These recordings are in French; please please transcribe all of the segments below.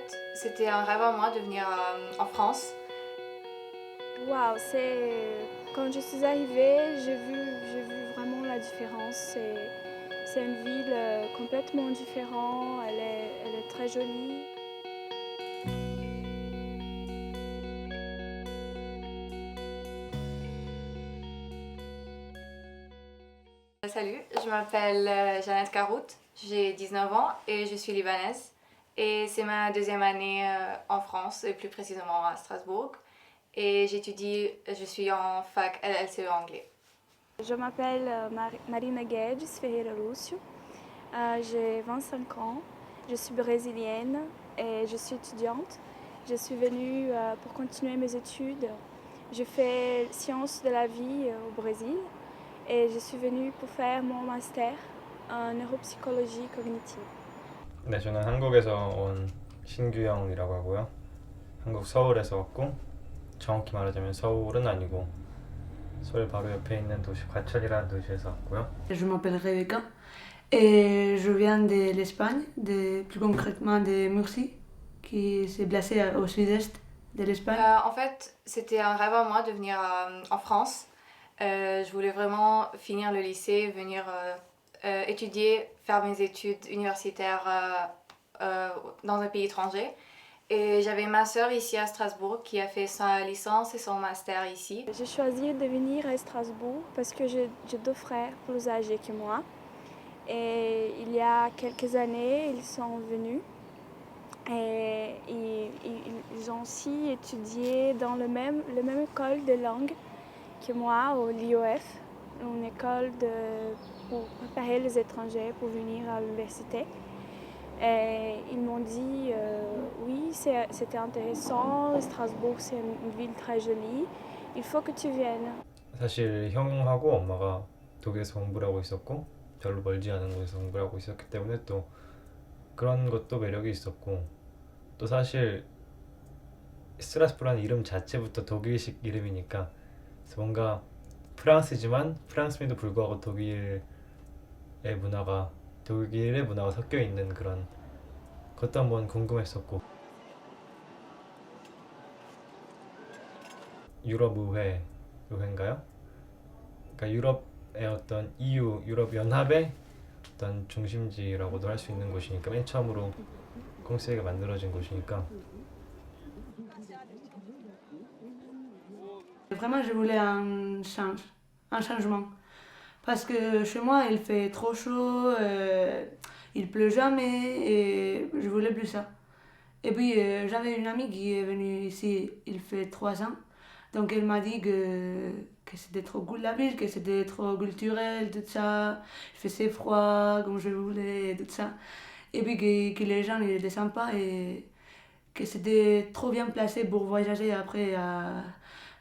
fait, c'était un rêve à moi de venir en France. Waouh, quand je suis arrivée, j'ai vu vraiment la différence. C'est une ville complètement différente, elle est très jolie. Salut, je m'appelle Jeannette Carout, j'ai 19 ans et je suis libanaise. Et c'est ma deuxième année en France, et plus précisément à Strasbourg. Et je suis en fac LLCE anglais. Je m'appelle Marina Guedes Ferreira Lúcio, j'ai 25 ans, je suis brésilienne et je suis étudiante. Je suis venue pour continuer mes études. Je fais sciences de la vie au Brésil et je suis venue pour faire mon master en neuropsychologie cognitive. 네, 저는 한국에서 온 신규영이라고 하고요. 한국 서울에서 왔고, 정확히 말하자면 서울은 아니고 서울 바로 옆에 있는 도시 과천이라는 도시에서 왔고요. Je m'appelle Rebecca et je viens de l'Espagne, plus concrètement de Murcie, qui s'est placé au sud-est de l'Espagne. En fait, c'était un rêve à moi de venir en France. Je voulais vraiment finir le lycée, venir étudier, faire mes études universitaires dans un pays étranger. Et j'avais ma sœur ici à Strasbourg qui a fait sa licence et son master ici. J'ai choisi de venir à Strasbourg parce que j'ai deux frères plus âgés que moi. Et il y a quelques années, ils sont venus et ils ont aussi étudié dans la même école de langue que moi, au l'IOF, une école pour préparer les étrangers pour venir à l'université. Et ils m'ont dit oui, c'était intéressant, Strasbourg c'est une ville très jolie, il faut que tu viennes. 사실 형하고 엄마가 독일에서 공부를 하고 있었고 별로 멀지 않은 곳에서 공부를 하고 있었기 때문에 또 그런 것도 매력이 있었고, 또 사실 스트라스부르라는 이름 자체부터 독일식 이름이니까 뭔가 프랑스지만 프랑스임에도 불구하고 독일의 문화가 섞여 있는 그런 것도 한번 궁금했었고, 유럽 의회인가요? 그러니까 유럽의 어떤 EU 유럽 연합의 어떤 중심지라고도 할 수 있는 곳이니까, 맨 처음으로 콩스가 만들어진 곳이니까. Vraiment, je voulais un changement. Parce que chez moi, il fait trop chaud, il pleut jamais et je voulais plus ça. Et puis, j'avais une amie qui est venue ici, il fait 3 ans. Donc, elle m'a dit que c'était trop cool la ville, que c'était trop culturel, tout ça. Il faisait froid comme je voulais, tout ça. Et puis, que les gens ils étaient sympas et que c'était trop bien placé pour voyager après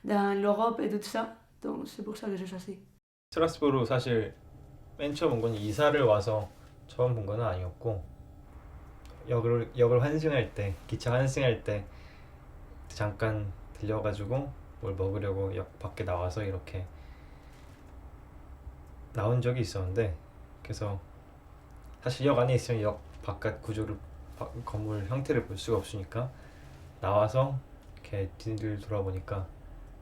dans l'Europe et tout ça. Donc, c'est pour ça que j'ai choisi. 스트라스부르 사실 맨 처음 온 건 이사를 와서 처음 본 건 아니었고, 역을 환승할 때, 기차 환승할 때 잠깐 들려가지고 뭘 먹으려고 역 밖에 나와서 이렇게 나온 적이 있었는데, 그래서 사실 역 안에 있으면 역 바깥 건물 형태를 볼 수가 없으니까 나와서 이렇게 뒤를 돌아보니까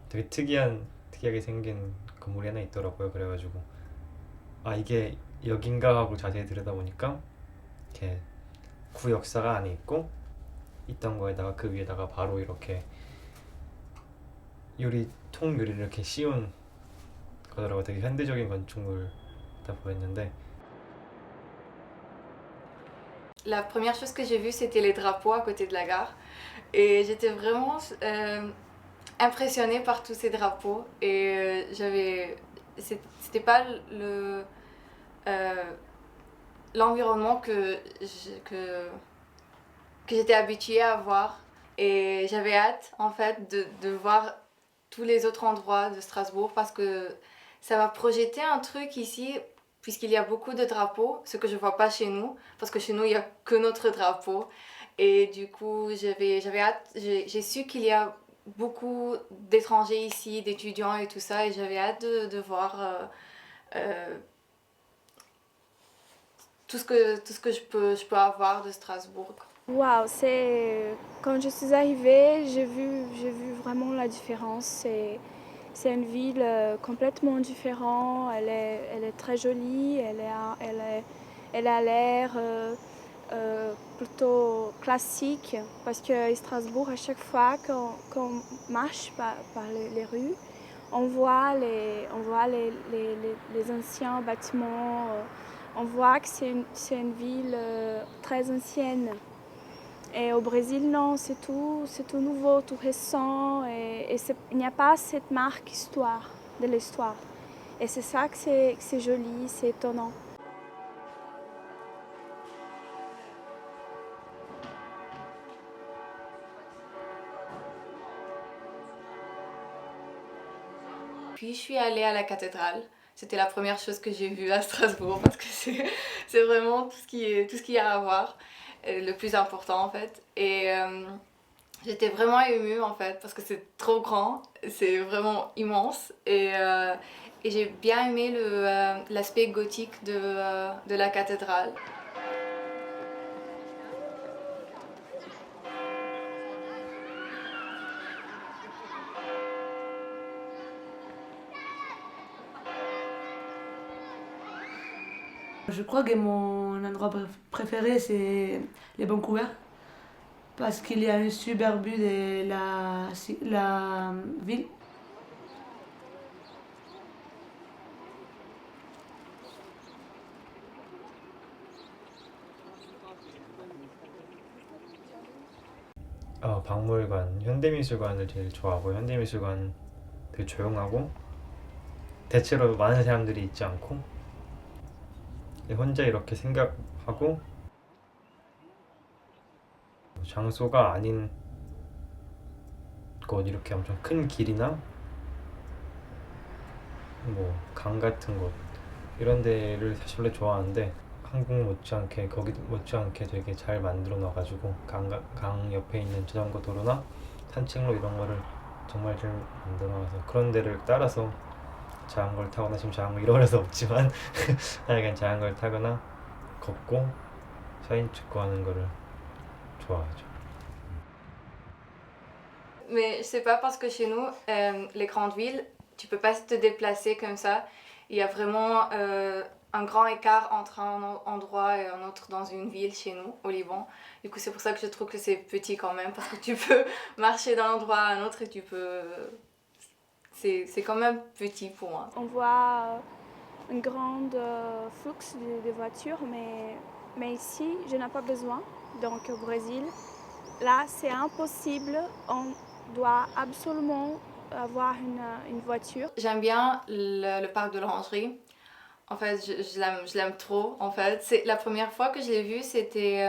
되게 특이하게 생긴 건물이 하나 있더라고요. 그래가지고 아, 이게 여긴가 하고 자세히 들여다보니까 이렇게 구역사가 안에 있고, 있던 거에다가 그 위에다가 바로 이렇게 통유리를 이렇게 씌운 거더라고요. 되게 현대적인 건축물 다 보였는데. La première chose que j'ai vue, c'était les drapeaux à côté de la gare. Et j'étais vraiment impressionnée par tous ces drapeaux. Et c'était pas l'environnement que j'étais habituée à voir. Et j'avais hâte, en fait, de voir tous les autres endroits de Strasbourg parce que ça m'a projeté un truc ici, puisqu'il y a beaucoup de drapeaux, ce que je vois pas chez nous, parce que chez nous, il y a que notre drapeau. Et du coup, j'avais hâte, j'ai su qu'il y a beaucoup d'étrangers ici, d'étudiants et tout ça, et j'avais hâte de voir tout ce que je peux avoir de Strasbourg. Waouh, quand je suis arrivée, j'ai vu vraiment la différence. C'est une ville complètement différente. Elle est très jolie. Elle a l'air plutôt classique parce que à Strasbourg, à chaque fois qu'on marche par les rues, on voit les anciens bâtiments. On voit que c'est une ville très ancienne. Et au Brésil, non, c'est tout nouveau, tout récent. Il n'y a pas cette marque de l'histoire. Et c'est ça que c'est joli, c'est étonnant. Puis je suis allée à la cathédrale. C'était la première chose que j'ai vue à Strasbourg parce que c'est vraiment tout ce qui y a à voir, le plus important en fait. Et j'étais vraiment émue en fait parce que c'est trop grand, c'est vraiment immense et j'ai bien aimé l'aspect gothique de la cathédrale. Je crois que mon endroit préféré, c'est les Vancouver, parce qu'il y a une super vue de la ville. 박물관, 현대미술관을 제일 좋아하고 현대미술관 되게 조용하고 대체로 많은 사람들이 있지 않고 혼자 이렇게 생각하고 장소가 아닌 곳 이렇게 엄청 큰 길이나 뭐 강 같은 곳 이런 데를 사실 원래 좋아하는데 한국 못지않게 거기 못지않게 되게 잘 만들어 놔가지고 강 옆에 있는 자전거 도로나 산책로 이런 거를 정말 잘 만들어 놔서 그런 데를 따라서 자전거를 타거나 지금 자전거 잃어버려서 없지만 그냥 자전거를 타거나 걷고 사진 찍고 하는 거를 좋아하죠. Mais c'est pas parce que chez nous, les grandes villes, tu peux pas te déplacer comme ça. Il y a vraiment un grand écart entre un endroit et un autre dans une ville chez nous, au Liban. Du coup, c'est pour ça que je trouve que c'est petit quand même, parce que tu peux marcher d'un endroit à un autre et tu peux... C'est quand même petit pour moi. On voit un grand flux de voitures, mais ici, je n'ai pas besoin. Donc au Brésil, là, c'est impossible. On doit absolument avoir une voiture. J'aime bien le parc de l'Orangerie. En fait, je l'aime trop. En fait, c'est la première fois que je l'ai vu, c'était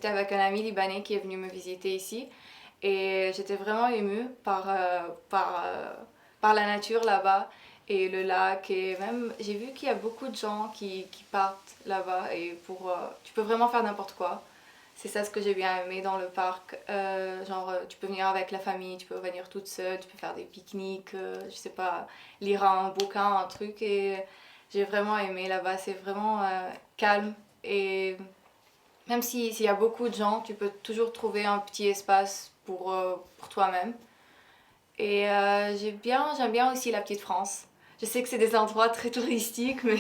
avec un ami libanais qui est venu me visiter ici, et j'étais vraiment émue par la nature là-bas et le lac, et même j'ai vu qu'il y a beaucoup de gens qui partent là-bas et tu peux vraiment faire n'importe quoi. C'est ça ce que j'ai bien aimé dans le parc. Tu peux venir avec la famille, tu peux venir toute seule, tu peux faire des pique-niques, je sais pas, lire un bouquin, un truc. Et j'ai vraiment aimé là-bas. C'est vraiment calme. Et même s'il y a beaucoup de gens, tu peux toujours trouver un petit espace pour toi-même. Et j'aime bien aussi la petite France. Je sais que c'est des endroits très touristiques, mais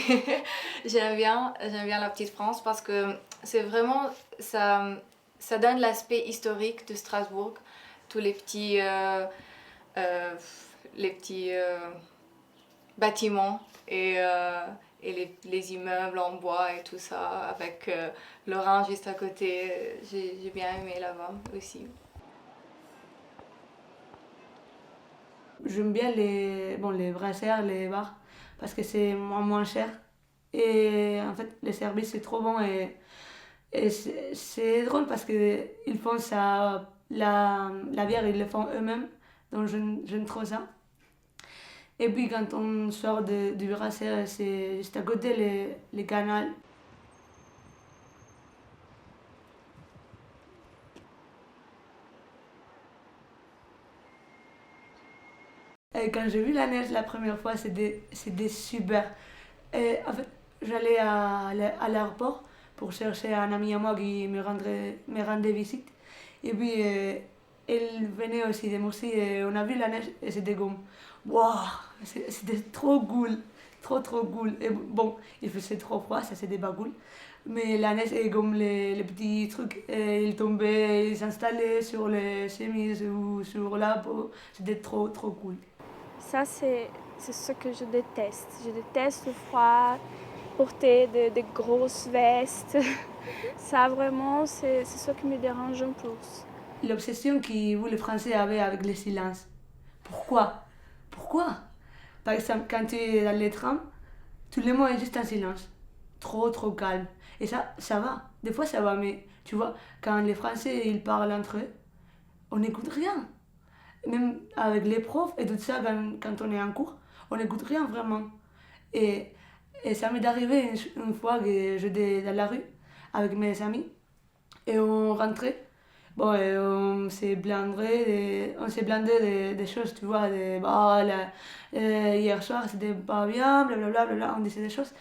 j'aime bien la petite France parce que c'est vraiment, ça donne l'aspect historique de Strasbourg. Tous euh, les petits bâtiments et les immeubles en bois et tout ça, avec le Rhin juste à côté. J'ai bien aimé là-bas aussi. J'aime bien les brassières, les bars, parce que c'est moins cher. Et en fait, le service est trop bon et c'est drôle parce qu'ils font ça, la bière, ils le font eux-mêmes, donc j'aime trop ça. Et puis quand on sort du brasseur, c'est juste à côté les canals. Et quand j'ai vu la neige la première fois, c'était super. Et en fait, j'allais à l'aéroport pour chercher un ami à moi qui me rendait visite. Et puis, elle venait aussi de Murcie et on a vu la neige et c'était comme, waouh, c'était trop cool, trop cool. Et bon, il faisait trop froid, ça c'était pas cool. Mais la neige est comme les petits trucs, ils tombaient, ils s'installaient sur les chemises ou sur la peau. C'était trop cool. Ça, c'est ce que je déteste. Je déteste le froid, porter de grosses vestes. Ça, vraiment, c'est ce qui me dérange un plus. L'obsession que vous, les Français, avez avec le silence. Pourquoi? Par exemple, quand tu es dans les trams, tout le monde est juste en silence. Trop calme. Et ça va. Des fois, ça va, mais tu vois, quand les Français, ils parlent entre eux, on n'écoute rien. Même avec les profs et tout ça, quand on est en cours, on n'écoute rien vraiment. Et ça m'est arrivé une fois que j'étais dans la rue avec mes amis et on rentrait. Bon, et on s'est blindé des choses, tu vois, hier soir c'était pas bien, blablabla, on disait des choses.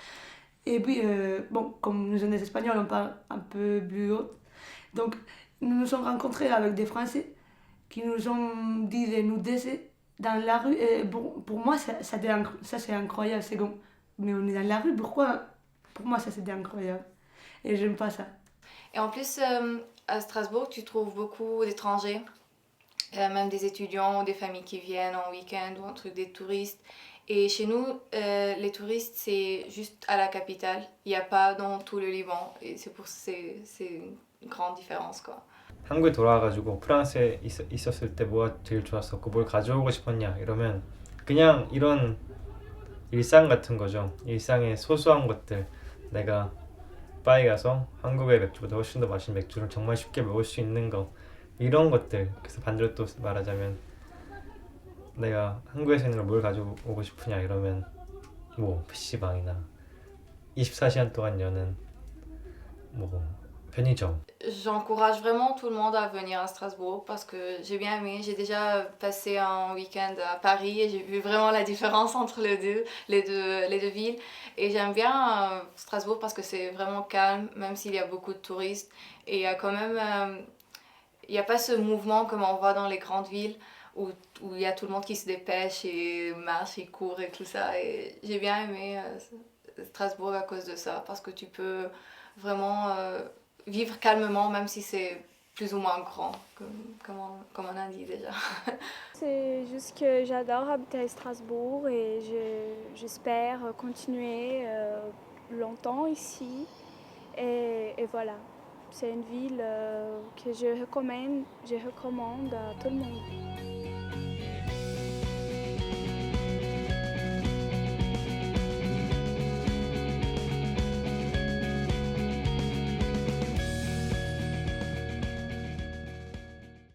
Et puis, bon, comme nous sommes des Espagnols, on parle un peu plus haut. Donc, nous nous sommes rencontrés avec des Français qui nous ont dit de nous laisser dans la rue. Et pour moi, ça c'est incroyable. C'est comme, mais on est dans la rue, pourquoi? Pour moi, ça c'était incroyable. Et j'aime pas ça. Et en plus, à Strasbourg, tu trouves beaucoup d'étrangers, même des étudiants ou des familles qui viennent en week-end ou un truc, des touristes. Et chez nous, les touristes, c'est juste à la capitale. Il n'y a pas dans tout le Liban. Et c'est une grande différence, quoi. 한국에 돌아와가지고 프랑스에 있었을 때 뭐가 제일 좋았었고 뭘 가져오고 싶었냐 이러면 그냥 이런 일상 같은 거죠. 일상의 소소한 것들. 내가 바에 가서 한국의 맥주보다 훨씬 더 맛있는 맥주를 정말 쉽게 먹을 수 있는 거, 이런 것들. 그래서 반대로 또 말하자면 내가 한국에서 있는 걸 뭘 가져오고 싶으냐 이러면 뭐 PC방이나 24시간 동안 여는 뭐 편의점. J'encourage vraiment tout le monde à venir à Strasbourg parce que j'ai bien aimé. J'ai déjà passé un week-end à Paris et j'ai vu vraiment la différence entre les deux villes. Et j'aime bien Strasbourg parce que c'est vraiment calme, même s'il y a beaucoup de touristes. Et il y a quand même, il n'y a pas ce mouvement comme on voit dans les grandes villes où il y a tout le monde qui se dépêche et marche et court et tout ça. Et j'ai bien aimé Strasbourg à cause de ça parce que tu peux vraiment vivre calmement, même si c'est plus ou moins grand, comme on a dit déjà. C'est juste que j'adore habiter à Strasbourg et j'espère continuer longtemps ici. Et voilà, c'est une ville que je recommande à tout le monde.